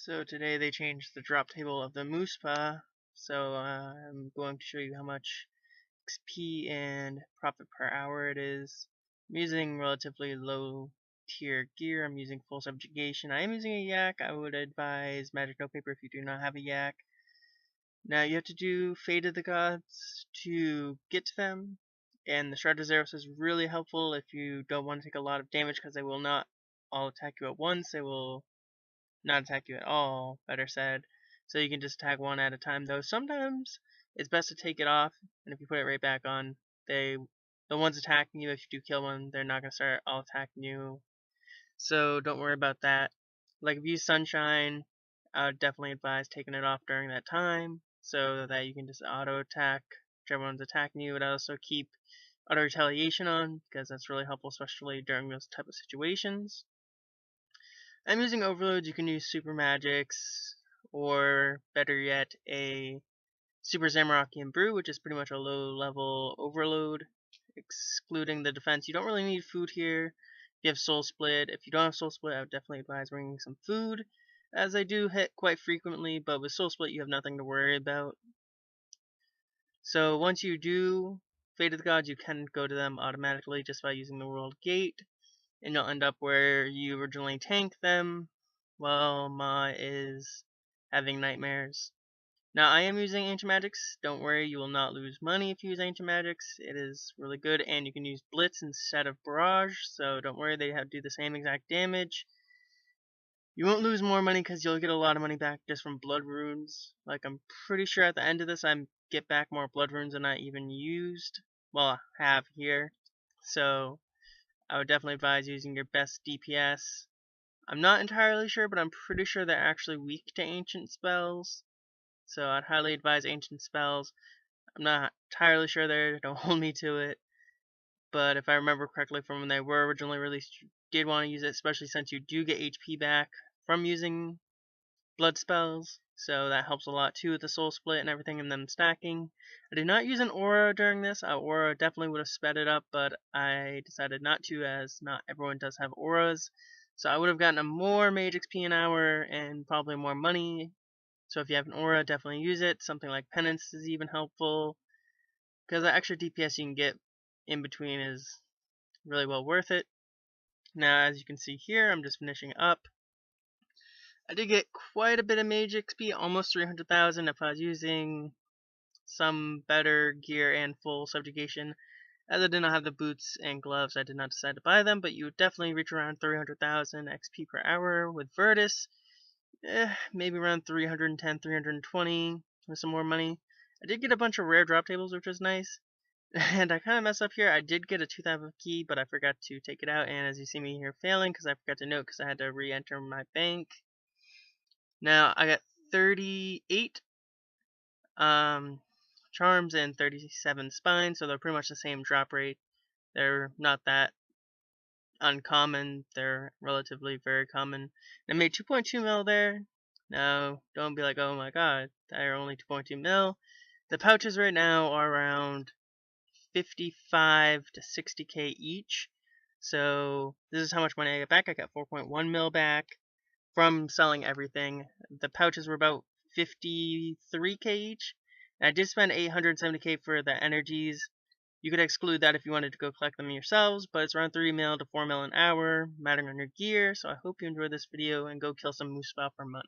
So today they changed the drop table of the Muspah, so I'm going to show you how much XP and profit per hour it is. I'm using relatively low tier gear. I'm using full subjugation. I am using a yak. I would advise magic no paper if you do not have a yak. Now you have to do Fate of the Gods to get to them, and the Shard of Zeros is really helpful if you don't want to take a lot of damage because they will not all attack you at once. They will not attack you at all, better said. So you can just attack one at a time, though sometimes it's best to take it off, and if you put it right back on, the ones attacking you, if you do kill one, they're not going to start all attacking you. So don't worry about that. Like if you use Sunshine, I would definitely advise taking it off during that time, so that you can just auto attack whichever one's attacking you. It also keep auto retaliation on, because that's really helpful, especially during those type of situations. I'm using overloads. You can use super magics, or better yet, a super zamorakian brew, which is pretty much a low level overload, excluding the defense. You don't really need food here. You have soul split. If you don't have soul split, I would definitely advise bringing some food, as I do hit quite frequently, but with soul split you have nothing to worry about. So once you do Fate of the Gods, you can go to them automatically just by using the world gate, and you'll end up where you originally tanked them while Ma is having nightmares. Now I am using ancient magics. Don't worry, you will not lose money if you use ancient magics. It is really good, and you can use blitz instead of barrage, so don't worry, they do the same exact damage. You won't lose more money because you'll get a lot of money back just from blood runes. Like, I'm pretty sure at the end of this I get back more blood runes than I even used. Well, I have here. So I would definitely advise using your best DPS. I'm not entirely sure, but I'm pretty sure they're actually weak to ancient spells. So I'd highly advise ancient spells. I'm not entirely sure there, don't hold me to it. But if I remember correctly from when they were originally released, you did want to use it, especially since you do get HP back from using blood spells. So that helps a lot too with the soul split and everything and them stacking. I did not use an aura during this. Aura definitely would have sped it up, but I decided not to, as not everyone does have auras. So I would have gotten a more mage XP an hour and probably more money. So if you have an aura, definitely use it. Something like penance is even helpful, because the extra DPS you can get in between is really well worth it. Now as you can see here, I'm just finishing up. I did get quite a bit of mage XP, almost 300,000 if I was using some better gear and full subjugation. As I did not have the boots and gloves, I did not decide to buy them, but you would definitely reach around 300,000 XP per hour with Virtus. Maybe around 310, 320 with some more money. I did get a bunch of rare drop tables, which was nice. And I kind of messed up here. I did get a 2,000 key, but I forgot to take it out. And as you see me here failing, because I forgot to note, because I had to re-enter my bank. Now I got 38 charms and 37 spines, so they're pretty much the same drop rate. They're not that uncommon. They're relatively very common. I made 2.2 mil there. Now don't be like, oh my god, they're only 2.2 mil. The pouches right now are around 55 to 60k each. So this is how much money I get back. I got 4.1 mil back from selling everything. The pouches were about 53k each. And I did spend 870k for the energies. You could exclude that if you wanted to go collect them yourselves, but it's around 3 mil to 4 mil an hour, mattering on your gear. So I hope you enjoyed this video and go kill some Muspah for money.